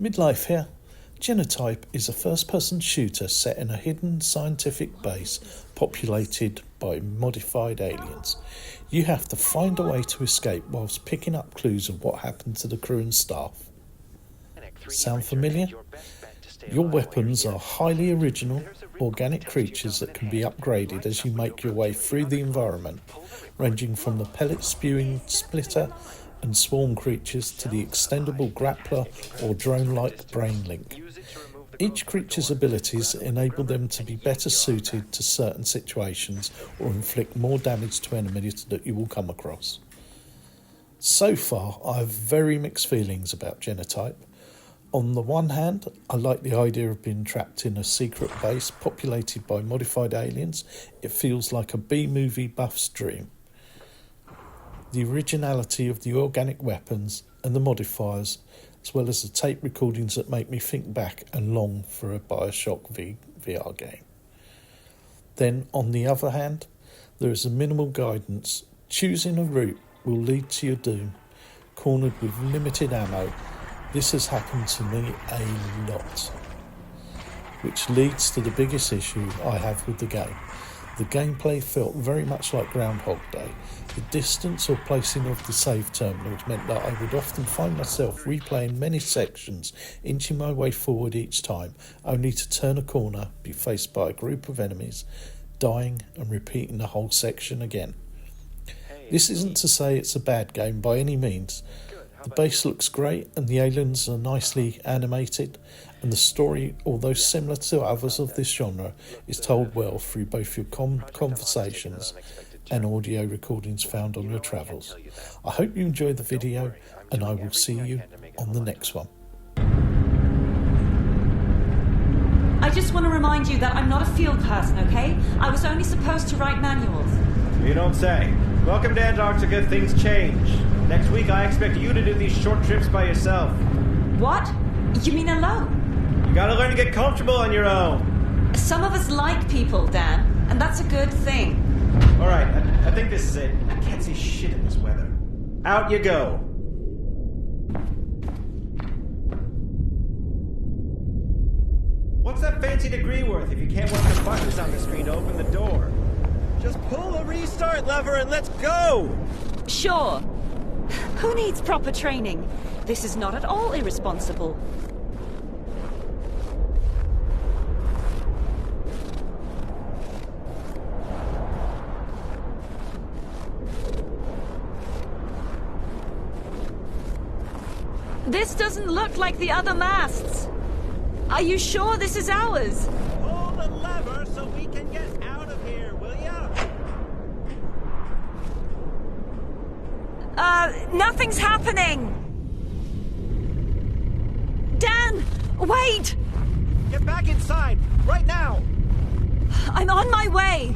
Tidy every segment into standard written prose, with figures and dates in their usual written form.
Midlife here. GenoType is a first-person shooter set in a hidden scientific base populated by modified aliens. You have to find a way to escape whilst picking up clues of what happened to the crew and staff. Sound familiar? Your weapons are highly original, organic creatures that can be upgraded as you make your way through the environment, ranging from the pellet-spewing splitter and swarm creatures to the extendable grappler or drone-like brain link. Each creature's abilities enable them to be better suited to certain situations or inflict more damage to enemies that you will come across. So far, I have very mixed feelings about GenoType. On the one hand, I like the idea of being trapped in a secret base populated by modified aliens. It feels like a B-movie buff's dream. The originality of the organic weapons and the modifiers, as well as the tape recordings that make me think back and long for a Bioshock VR game. Then, on the other hand, there is a minimal guidance. Choosing a route will lead to your doom. Cornered with limited ammo, this has happened to me a lot. Which leads to the biggest issue I have with the game. The gameplay felt very much like Groundhog Day. The distance or placing of the save terminals meant that I would often find myself replaying many sections, inching my way forward each time, only to turn a corner, be faced by a group of enemies, dying and repeating the whole section again. This isn't to say it's a bad game by any means. The base looks great and the aliens are nicely animated, and the story, although similar to others of this genre, is told well through both your conversations and audio recordings found on your travels. I hope you enjoyed the video, and I will see you on the next one. I just want to remind you that I'm not a field person, okay? I was only supposed to write manuals. You don't say. Welcome to Antarctica, things change. Next week I expect you to do these short trips by yourself. What? You mean alone? You gotta learn to get comfortable on your own. Some of us like people, Dan, and that's a good thing. Alright, I think this is it. I can't see shit in this weather. Out you go. What's that fancy degree worth if you can't work the buttons on the screen to open the door? Just pull the restart lever and let's go! Sure. Who needs proper training? This is not at all irresponsible. This doesn't look like the other masts. Are you sure this is ours? Pull the lever so we can get out of here, will ya? Nothing's happening! Dan! Wait! Get back inside, right now! I'm on my way!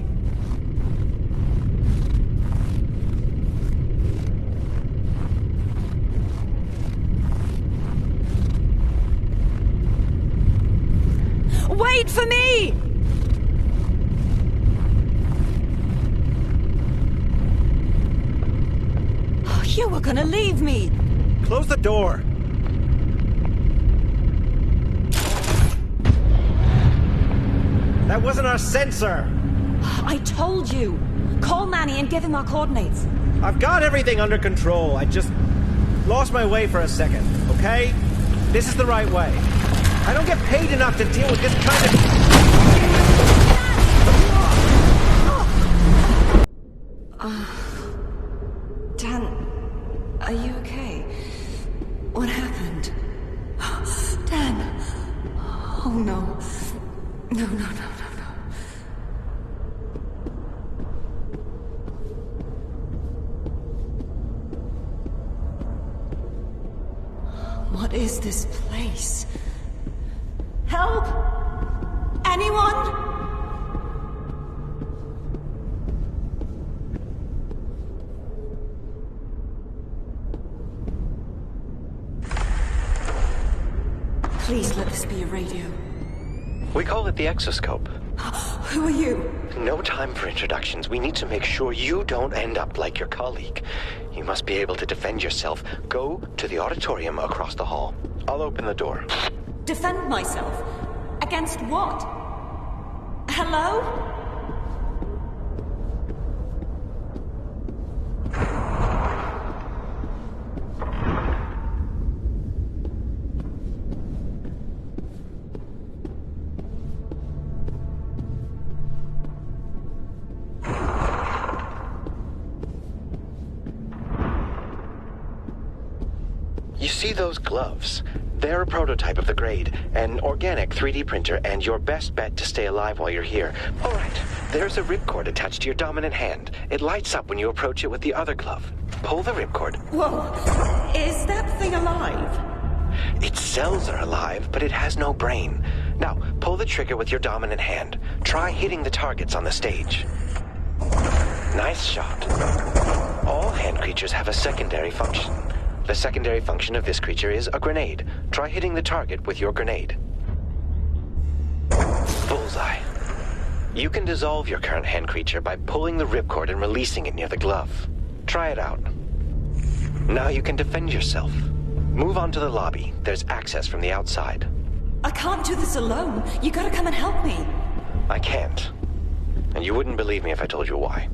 Wait for me! You were gonna leave me! Close the door! That wasn't our sensor! I told you! Call Manny and give him our coordinates. I've got everything under control. I just lost my way for a second, okay? This is the right way. I don't get paid enough to deal with this kind of... Dan, are you okay? What happened? Dan! Oh no. No. What is this place? Help! Anyone? Please let this be a radio. We call it the exoscope. Who are you? No time for introductions. We need to make sure you don't end up like your colleague. You must be able to defend yourself. Go to the auditorium across the hall. I'll open the door. Defend myself? Against what? Hello? You see those gloves? They're a prototype of the grade, an organic 3D printer, and your best bet to stay alive while you're here. All right, there's a ripcord attached to your dominant hand. It lights up when you approach it with the other glove. Pull the ripcord. Whoa, is that thing alive? Its cells are alive, but it has no brain. Now, pull the trigger with your dominant hand. Try hitting the targets on the stage. Nice shot. All hand creatures have a secondary function. The secondary function of this creature is a grenade. Try hitting the target with your grenade. Bullseye. You can dissolve your current hand creature by pulling the ripcord and releasing it near the glove. Try it out. Now you can defend yourself. Move on to the lobby. There's access from the outside. I can't do this alone. You gotta come and help me. I can't. And you wouldn't believe me if I told you why.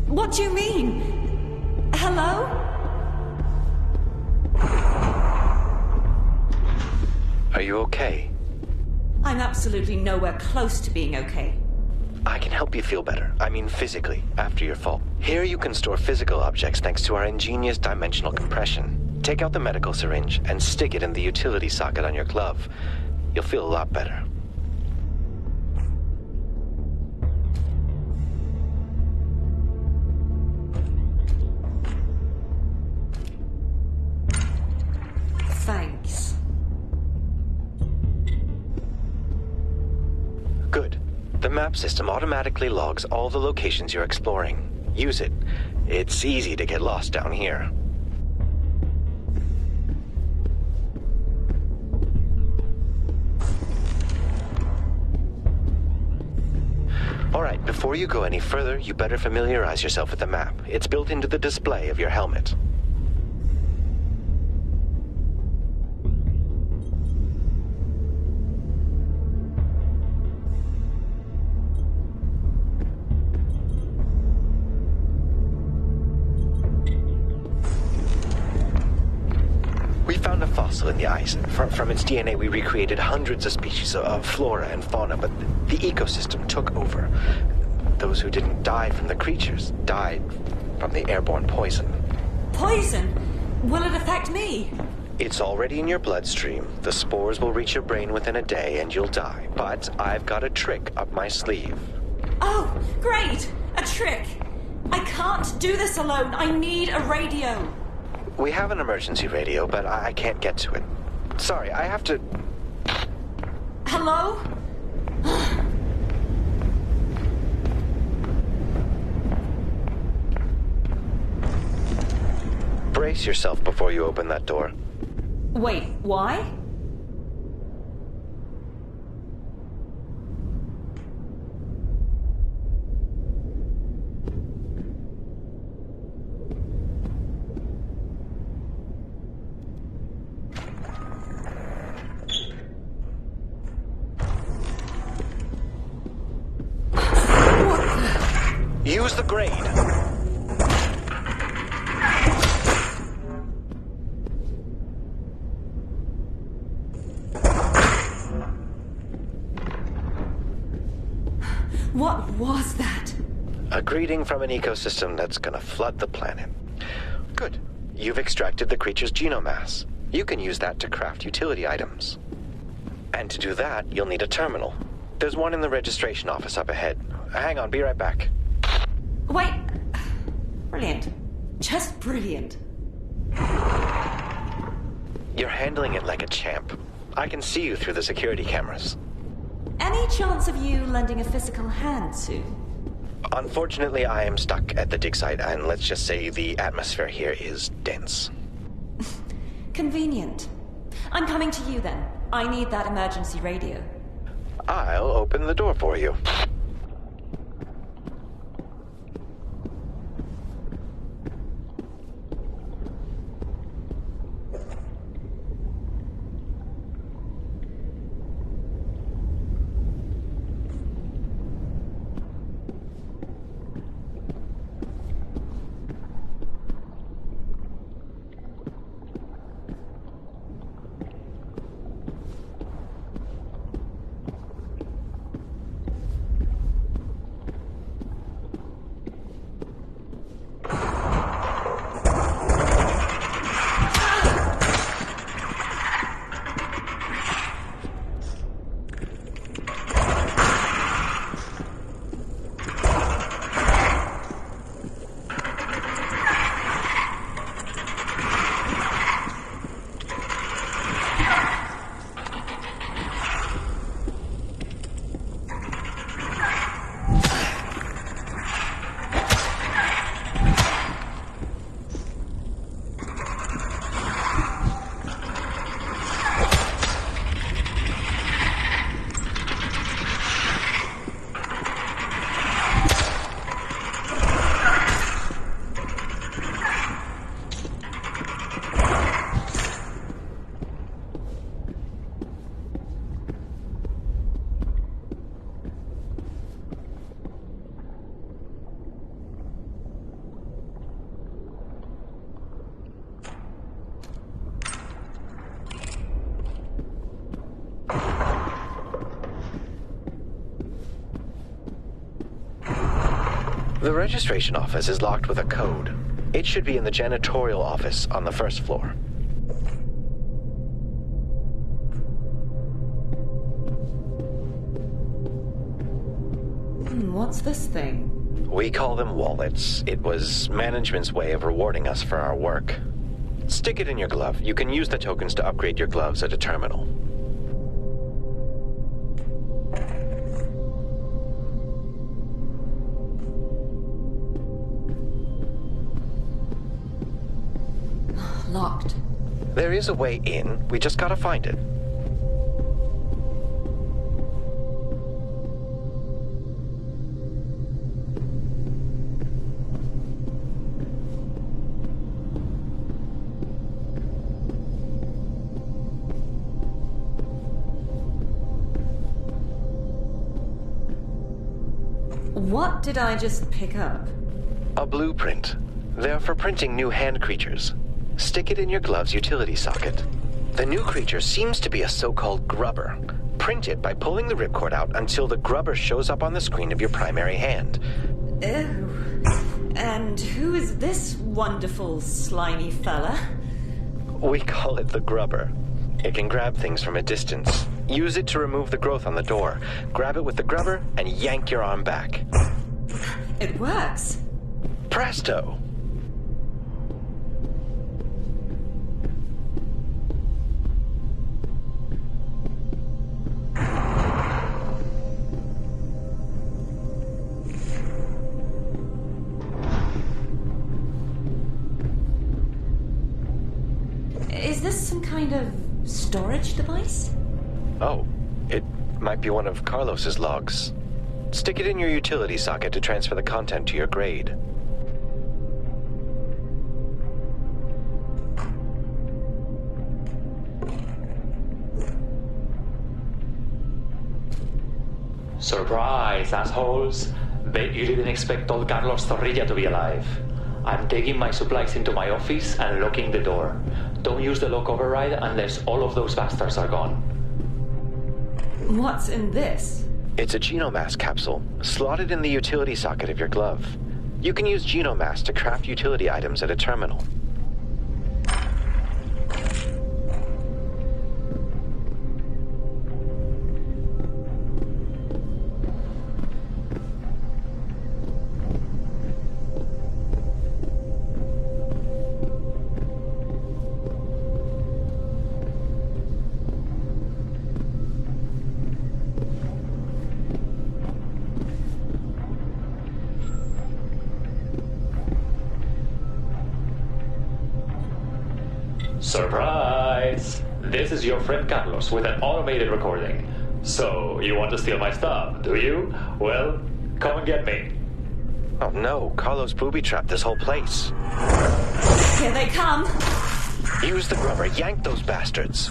What do you mean? Hello? Are you okay? I'm absolutely nowhere close to being okay. I can help you feel better. I mean physically, after your fall. Here you can store physical objects thanks to our ingenious dimensional compression. Take out the medical syringe and stick it in the utility socket on your glove. You'll feel a lot better. Thanks. Good. The map system automatically logs all the locations you're exploring. Use it. It's easy to get lost down here. All right, before you go any further, you better familiarize yourself with the map. It's built into the display of your helmet. We found a fossil in the ice. From its DNA, we recreated hundreds of species of flora and fauna, but the ecosystem took over. Those who didn't die from the creatures died from the airborne poison. Poison? Will it affect me? It's already in your bloodstream. The spores will reach your brain within a day and you'll die. But I've got a trick up my sleeve. Oh, great! A trick! I can't do this alone. I need a radio. We have an emergency radio, but I can't get to it. Sorry, I have to... Hello? Brace yourself before you open that door. Wait, why? Use the grade. What was that? A greeting from an ecosystem that's gonna flood the planet. Good. You've extracted the creature's genomass. You can use that to craft utility items. And to do that, you'll need a terminal. There's one in the registration office up ahead. Hang on, be right back. Wait. Brilliant. Just brilliant. You're handling it like a champ. I can see you through the security cameras. Any chance of you lending a physical hand soon? Unfortunately, I am stuck at the dig site, and let's just say the atmosphere here is dense. Convenient. I'm coming to you then. I need that emergency radio. I'll open the door for you. The registration office is locked with a code. It should be in the janitorial office on the first floor. What's this thing? We call them wallets. It was management's way of rewarding us for our work. Stick it in your glove. You can use the tokens to upgrade your gloves at a terminal. Locked. There is a way in. We just gotta find it. What did I just pick up? A blueprint. They're for printing new hand creatures. Stick it in your glove's utility socket. The new creature seems to be a so-called grubber. Print it by pulling the ripcord out until the grubber shows up on the screen of your primary hand. Ew. And who is this wonderful, slimy fella? We call it the grubber. It can grab things from a distance. Use it to remove the growth on the door. Grab it with the grubber and yank your arm back. It works. Presto! Is this some kind of storage device? Oh, it might be one of Carlos's logs. Stick it in your utility socket to transfer the content to your grade. Surprise, assholes! Bet you didn't expect old Carlos Zorrilla to be alive. I'm taking my supplies into my office and locking the door. Don't use the lock override unless all of those bastards are gone. What's in this? It's a genomass capsule, slotted in the utility socket of your glove. You can use genomass to craft utility items at a terminal. Surprise! This is your friend Carlos with an automated recording. So, you want to steal my stuff, do you? Well, come and get me. Oh no, Carlos booby-trapped this whole place. Here they come. Use the grubber, yank those bastards.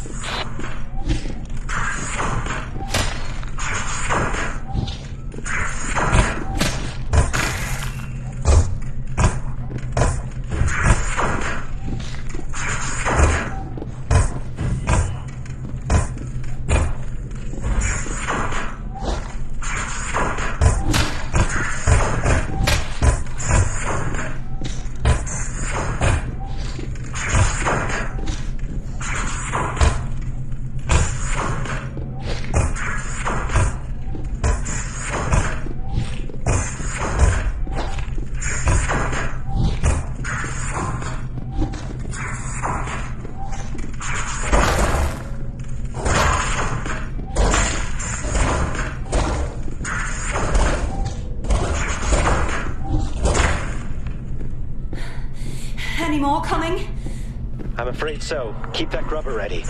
Any more coming? I'm afraid so. Keep that grubber ready.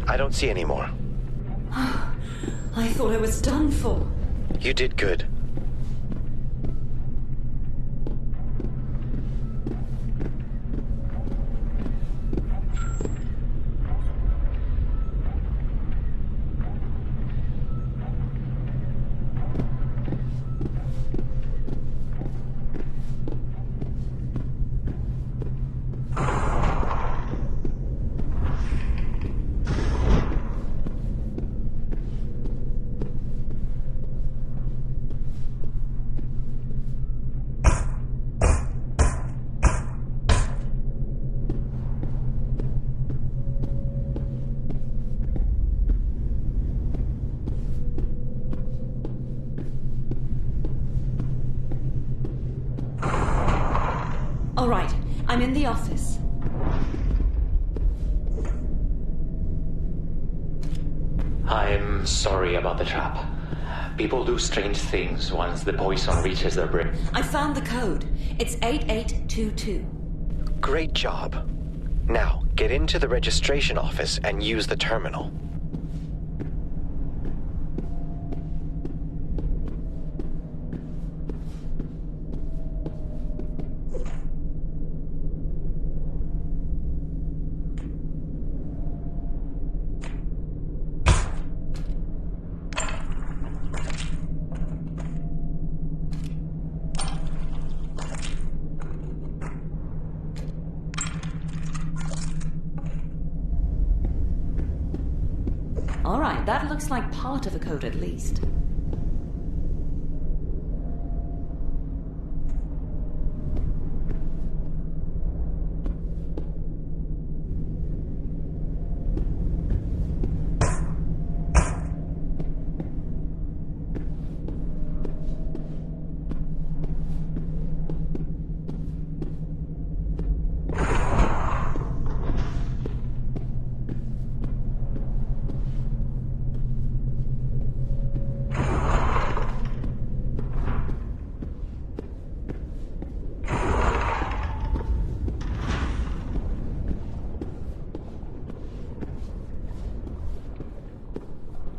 I don't see any more. I thought I was done for. You did good. All right, I'm in the office. I'm sorry about the trap. People do strange things once the poison reaches their brain. I found the code. It's 8822. Great job. Now, get into the registration office and use the terminal. All right, that looks like part of the code at least.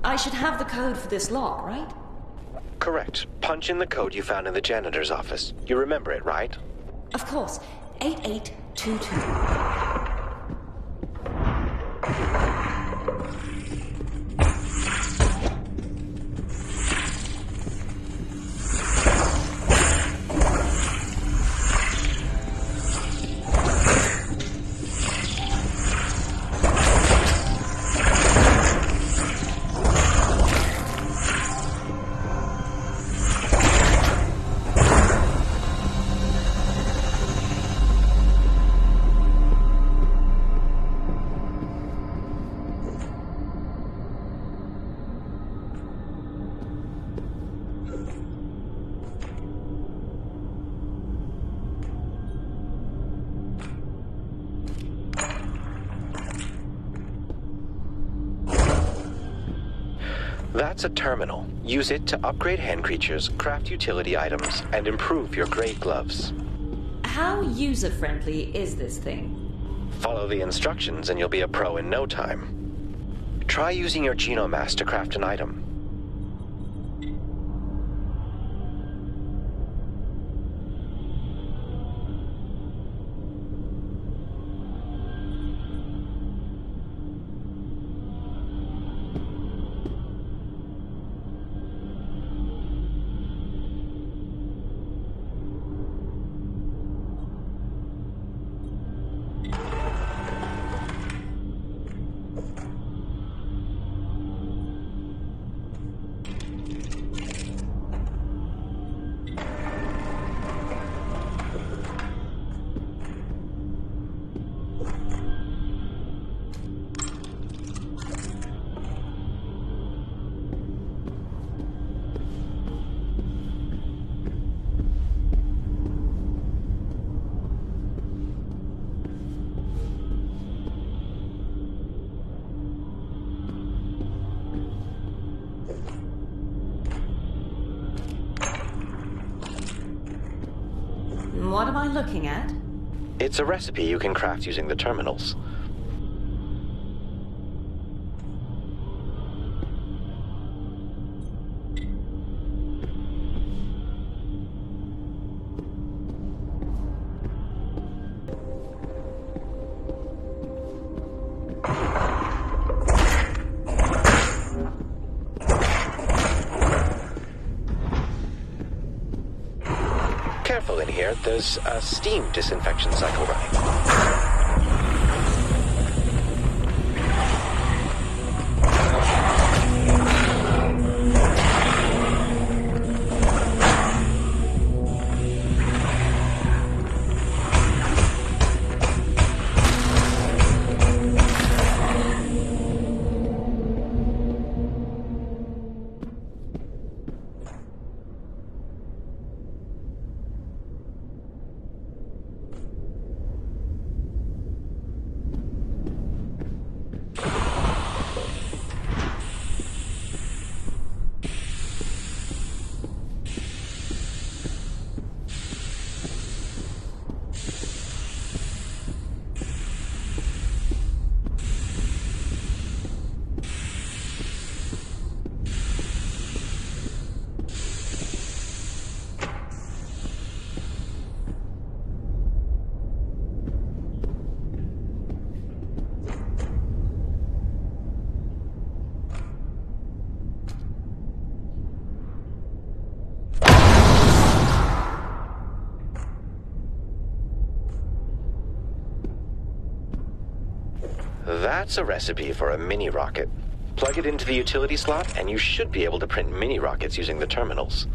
I should have the code for this lock, right? Correct. Punch in the code you found in the janitor's office. You remember it, right? Of course. 8822. That's a terminal. Use it to upgrade hand creatures, craft utility items, and improve your grade gloves. How user-friendly is this thing? Follow the instructions and you'll be a pro in no time. Try using your Genomass to craft an item. What am I looking at? It's a recipe you can craft using the terminals. here, there's a steam disinfection cycle running. That's a recipe for a mini rocket. Plug it into the utility slot, and you should be able to print mini rockets using the terminals.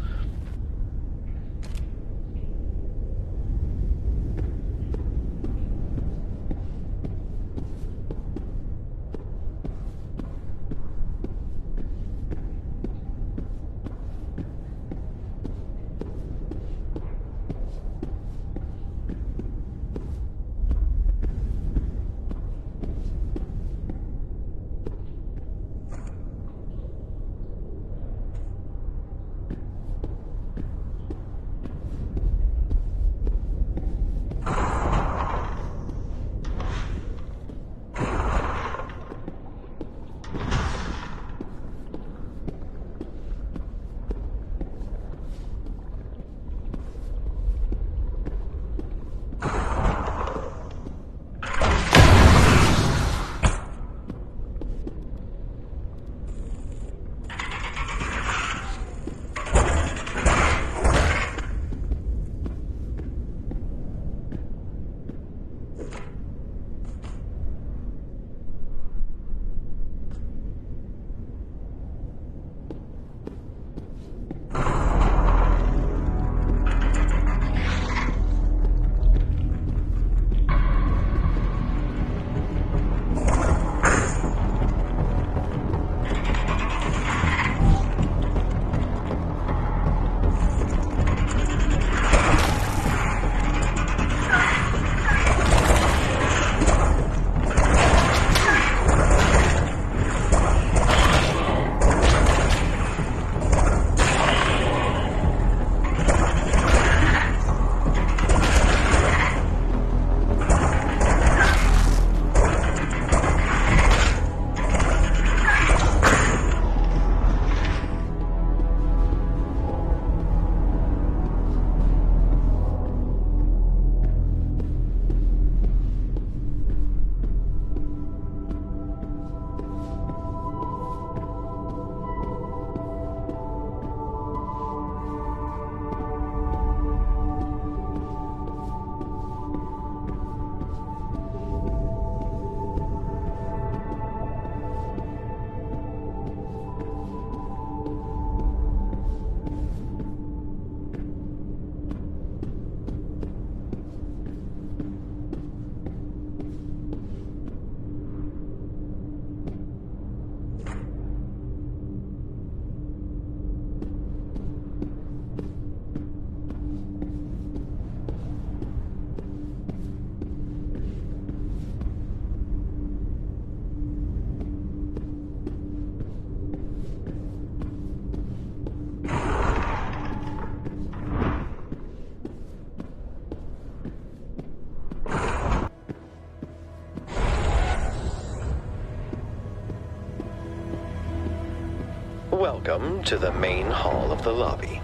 Welcome to the main hall of the lobby.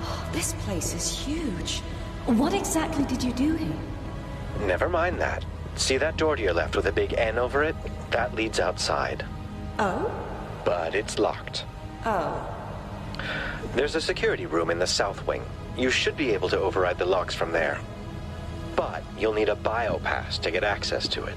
Oh, this place is huge. What exactly did you do here? Never mind that. See that door to your left with a big N over it? That leads outside. Oh? But it's locked. Oh. There's a security room in the south wing. You should be able to override the locks from there. But you'll need a biopass to get access to it.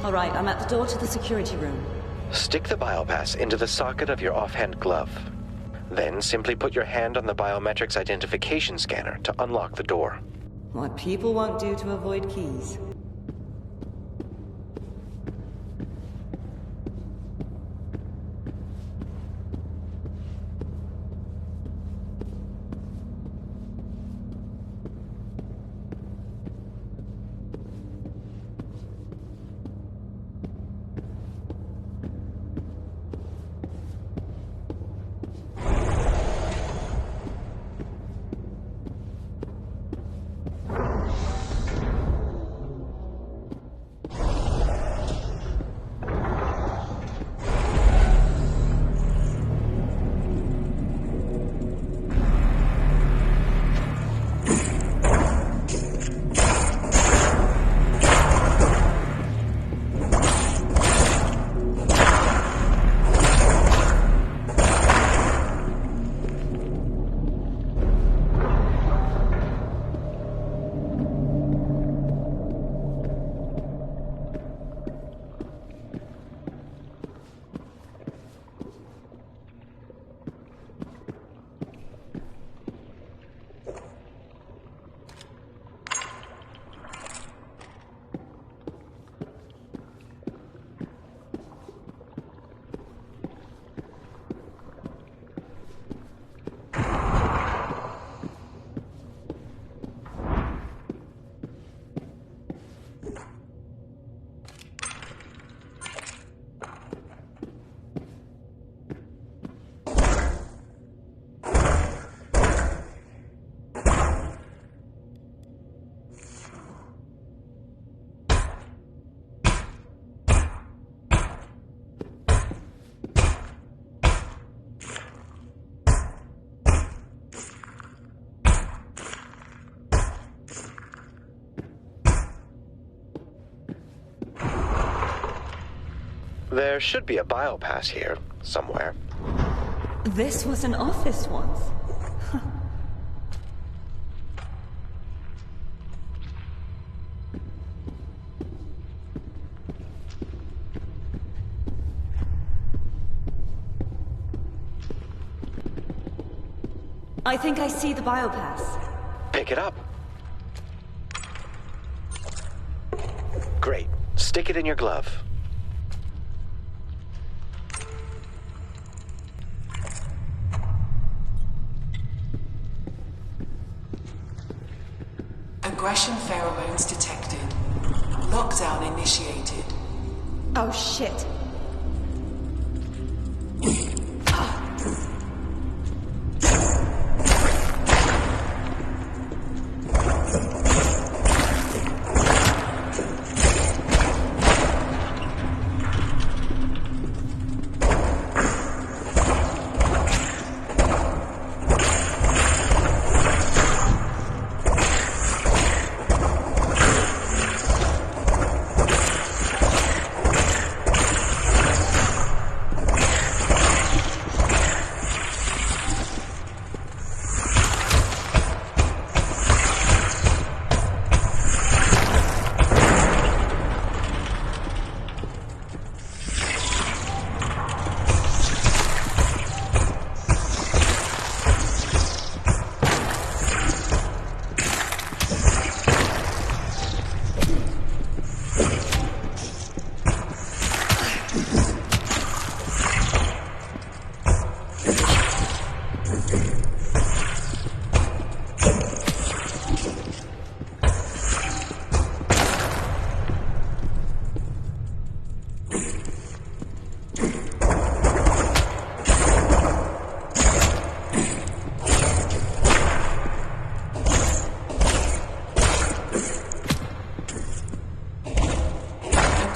All right, I'm at the door to the security room. Stick the biopass into the socket of your offhand glove. Then simply put your hand on the biometrics identification scanner to unlock the door. What people won't do to avoid keys. There should be a biopass here, somewhere. This was an office once. I think I see the biopass. Pick it up. Great. Stick it in your glove. Aggression pheromones detected. Lockdown initiated. Oh shit.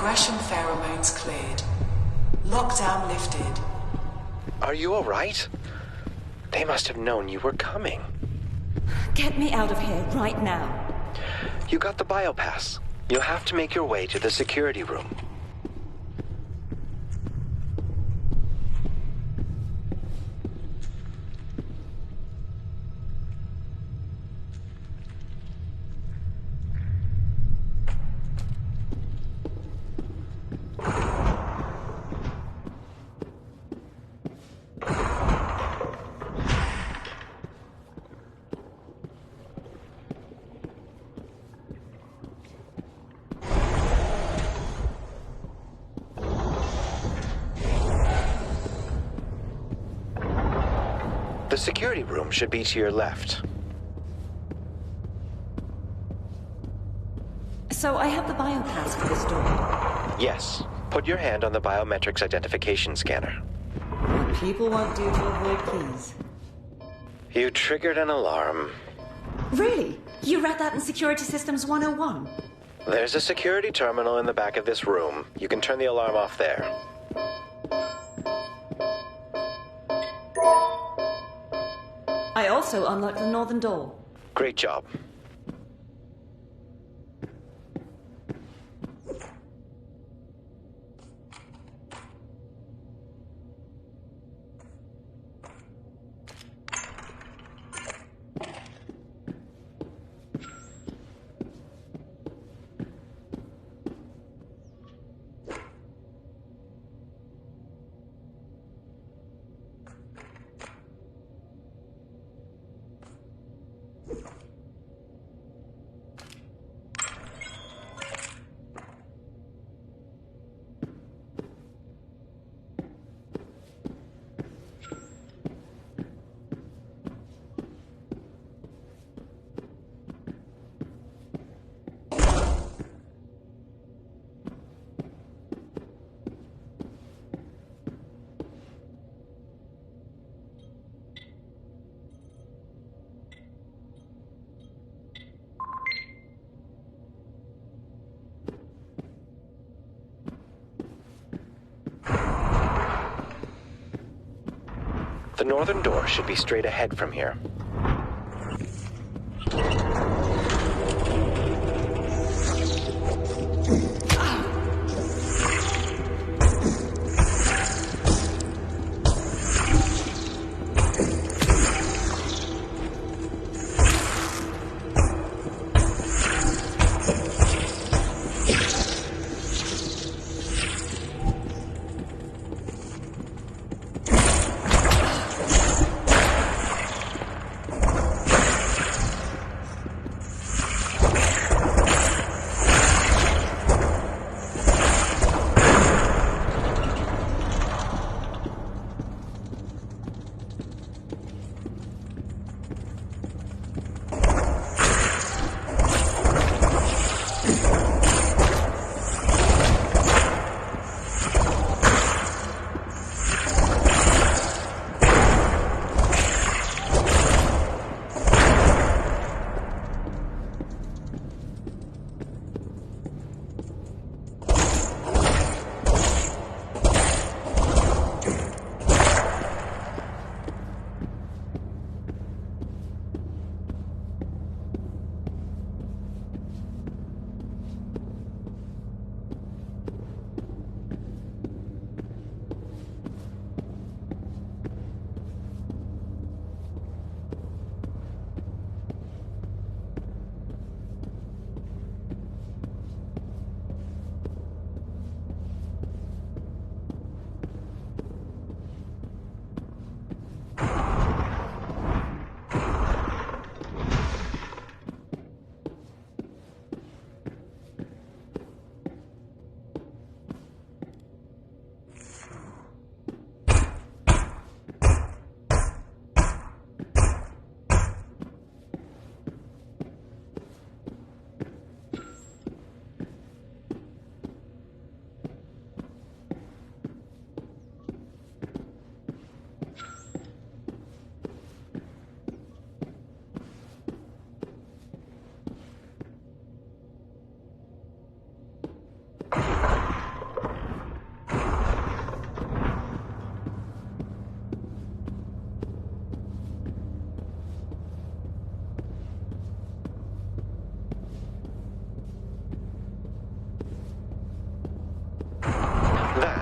Aggression pheromones cleared. Lockdown lifted. Are you alright? They must have known you were coming. Get me out of here right now. You got the biopass. You'll have to make your way to the security room. The security room should be to your left. So I have the biopass for this door. Yes. Put your hand on the biometrics identification scanner. What people won't do to avoid keys. You triggered an alarm. Really? You read that in Security Systems 101? There's a security terminal in the back of this room. You can turn the alarm off there. I also unlocked the northern door. Great job. The northern door should be straight ahead from here.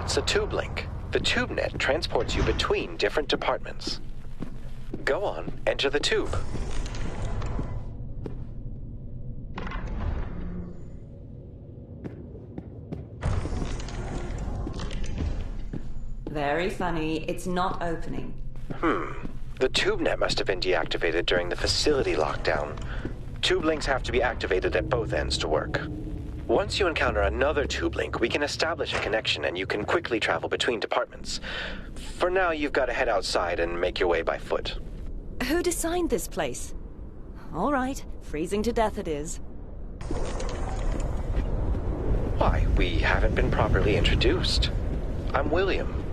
That's a tube link. The TubeNet transports you between different departments. Go on, enter the tube. Very funny. It's not opening. The TubeNet must have been deactivated during the facility lockdown. Tube links have to be activated at both ends to work. Once you encounter another tube link, we can establish a connection and you can quickly travel between departments. For now, you've got to head outside and make your way by foot. Who designed this place? All right, freezing to death it is. Why, we haven't been properly introduced. I'm William.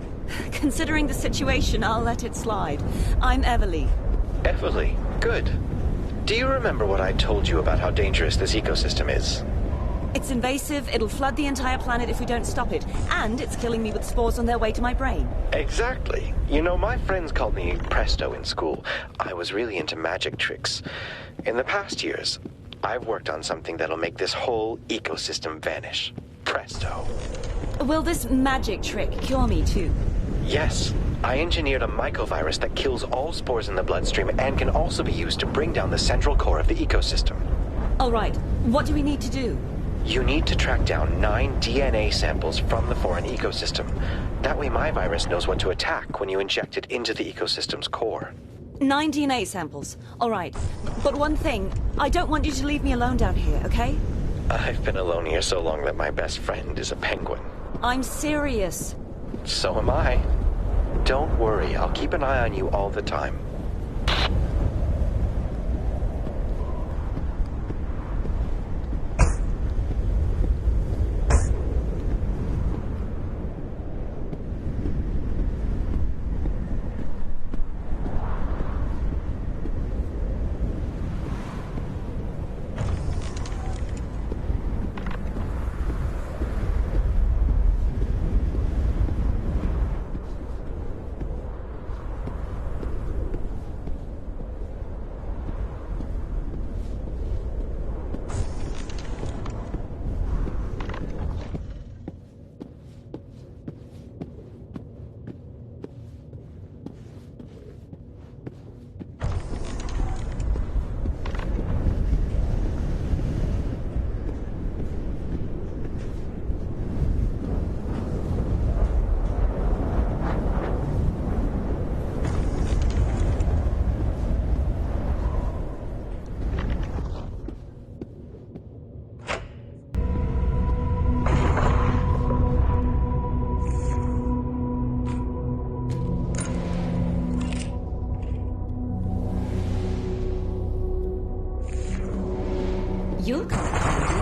Considering the situation, I'll let it slide. I'm Everly. Everly, good. Do you remember what I told you about how dangerous this ecosystem is? It's invasive, it'll flood the entire planet if we don't stop it, and it's killing me with spores on their way to my brain. Exactly. You know, my friends called me Presto in school. I was really into magic tricks. In the past years, I've worked on something that'll make this whole ecosystem vanish. Presto. Will this magic trick cure me too? Yes. I engineered a mycovirus that kills all spores in the bloodstream and can also be used to bring down the central core of the ecosystem. All right, what do we need to do? You need to track down 9 DNA samples from the foreign ecosystem. That way my virus knows what to attack when you inject it into the ecosystem's core. 9 DNA samples. All right. But one thing, I don't want you to leave me alone down here, okay? I've been alone here so long that my best friend is a penguin. I'm serious. So am I. Don't worry, I'll keep an eye on you all the time. You'll come in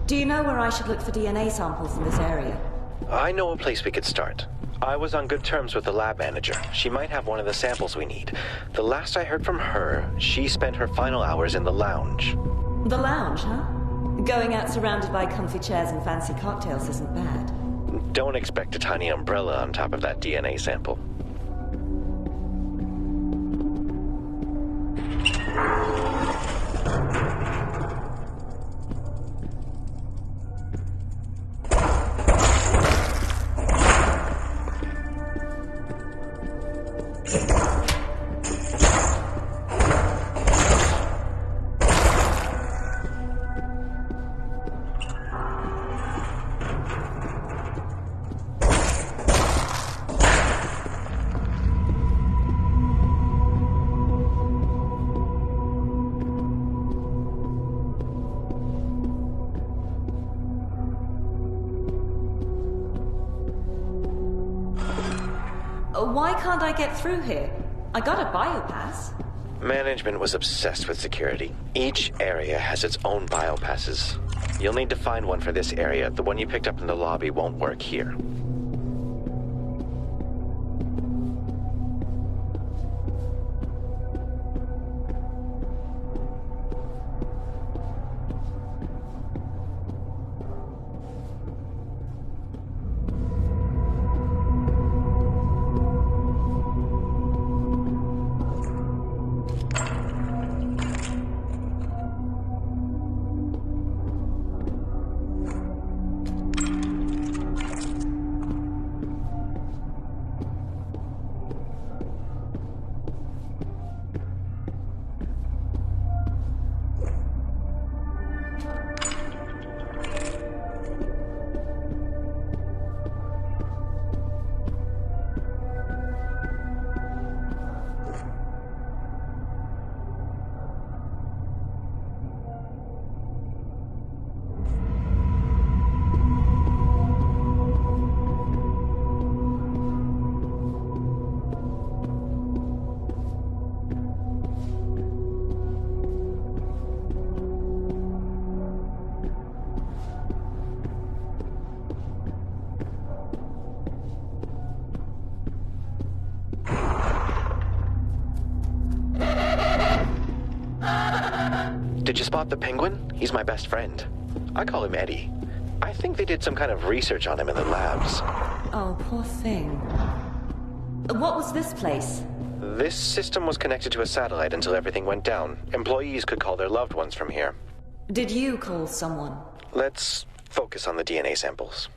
Do you know where I should look for DNA samples in this area? I know a place we could start. I was on good terms with the lab manager. She might have one of the samples we need. The last I heard from her, she spent her final hours in the lounge. The lounge, huh? Going out surrounded by comfy chairs and fancy cocktails isn't bad. Don't expect a tiny umbrella on top of that DNA sample. Why can't I get through here? I got a biopass. Management was obsessed with security. Each area has its own biopasses. You'll need to find one for this area. The one you picked up in the lobby won't work here. Did you spot the penguin? He's my best friend. I call him Eddie. I think they did some kind of research on him in the labs. Oh, poor thing. What was this place? This system was connected to a satellite until everything went down. Employees could call their loved ones from here. Did you call someone? Let's focus on the DNA samples.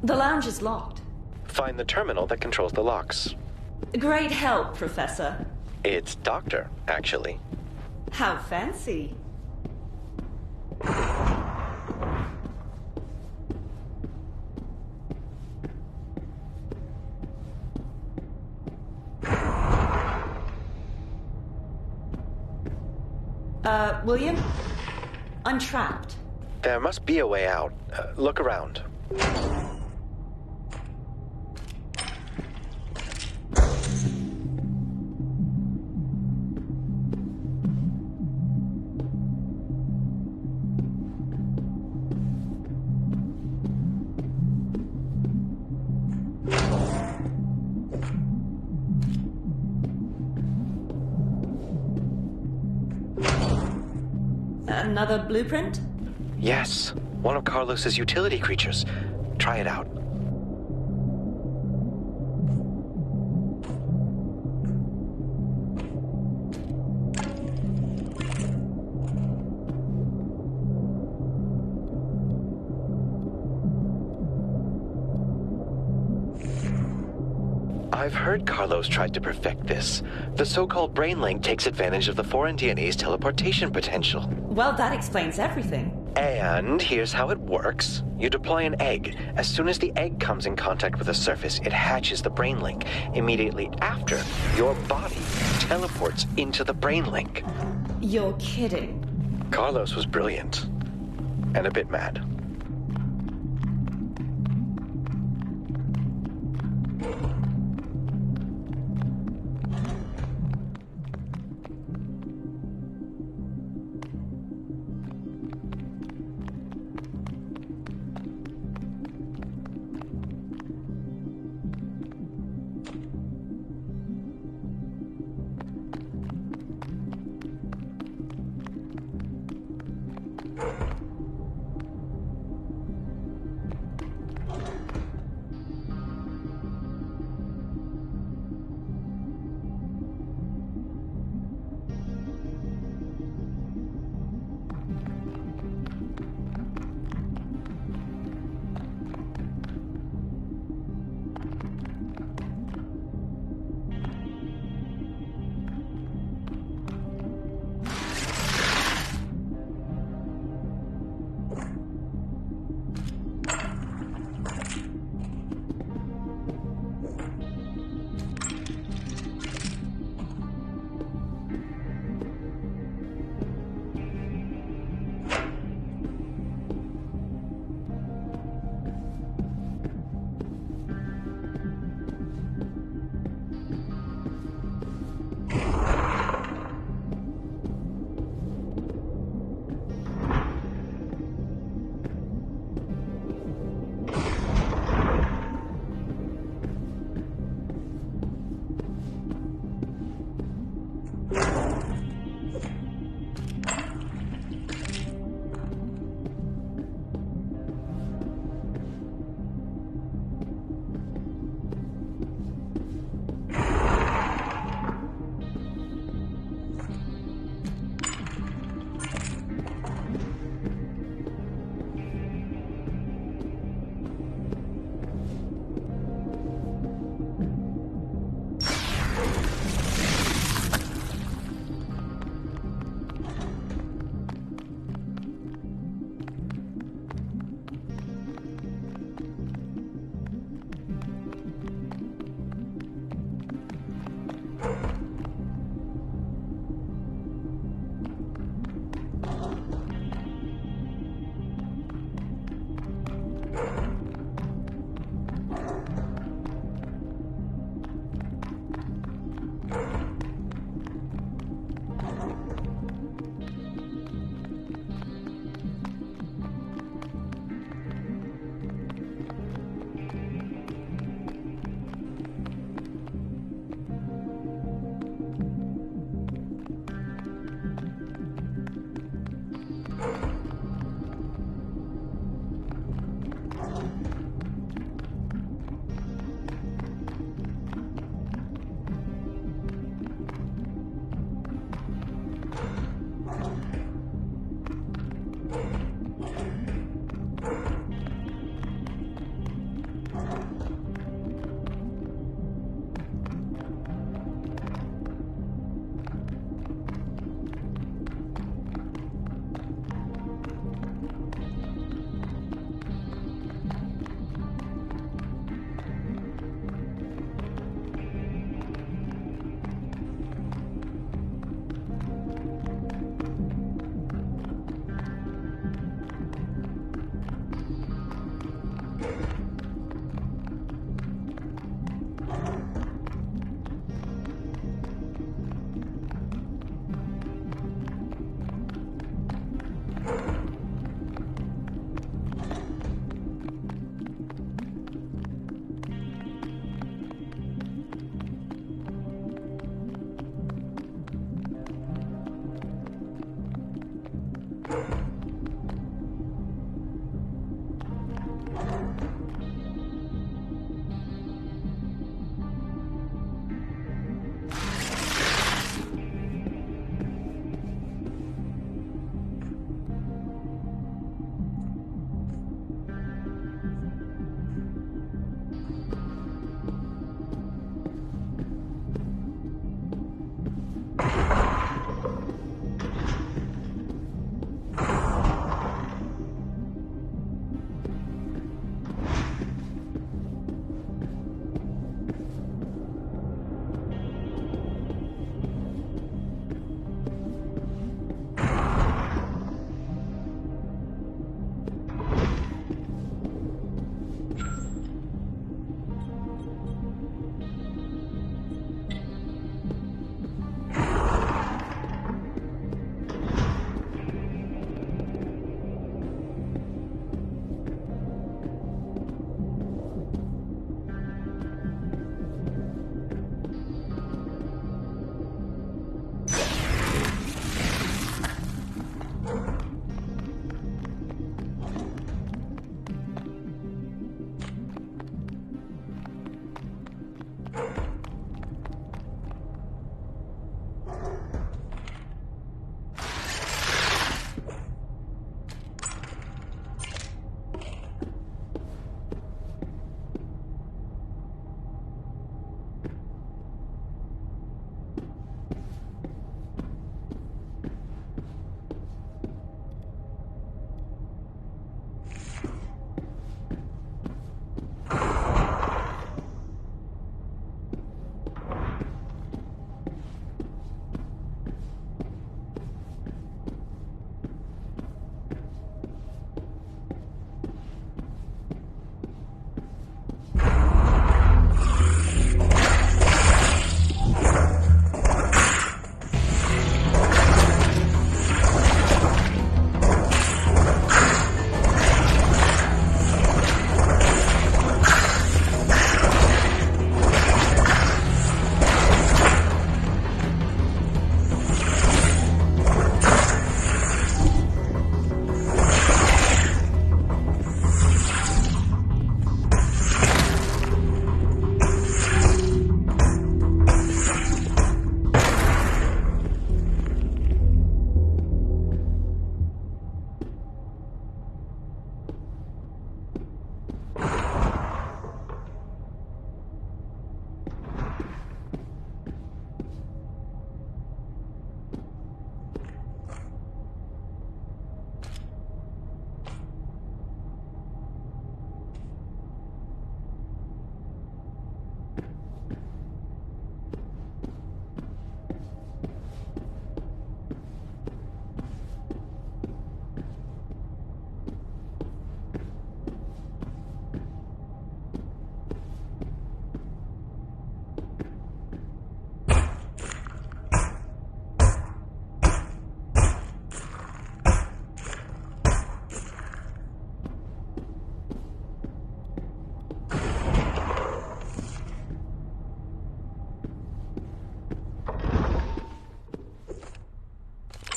The lounge is locked. Find the terminal that controls the locks. Great help, Professor. It's Doctor, actually. How fancy. William? I'm trapped. There must be a way out. Look around. Another blueprint? Yes, one of Carlos's utility creatures. Try it out. I've heard Carlos tried to perfect this. The so-called brain link takes advantage of the foreign DNA's teleportation potential. Well, that explains everything. And here's how it works. You deploy an egg. As soon as the egg comes in contact with a surface, it hatches the brain link. Immediately after, your body teleports into the brain link. You're kidding. Carlos was brilliant. And a bit mad.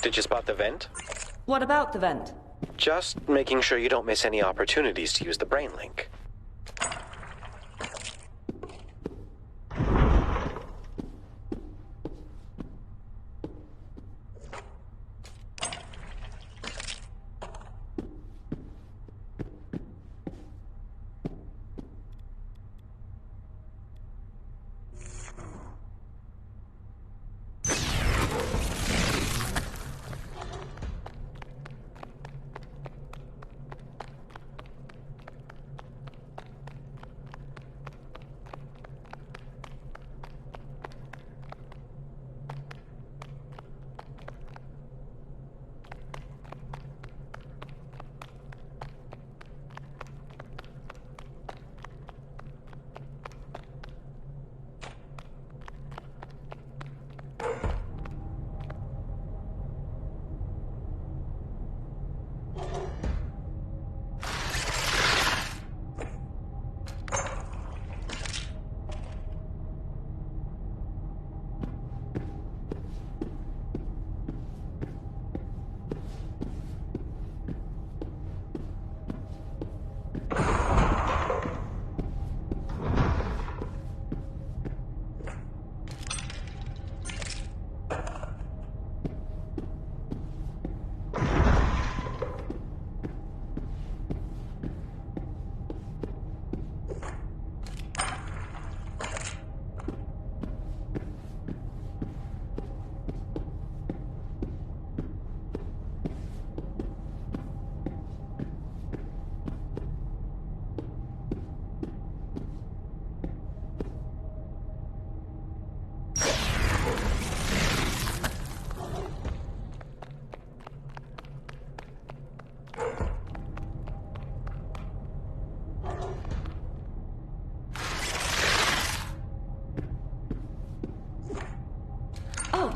Did you spot the vent? What about the vent? Just making sure you don't miss any opportunities to use the brain link.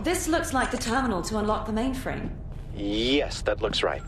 This looks like the terminal to unlock the mainframe. Yes, that looks right.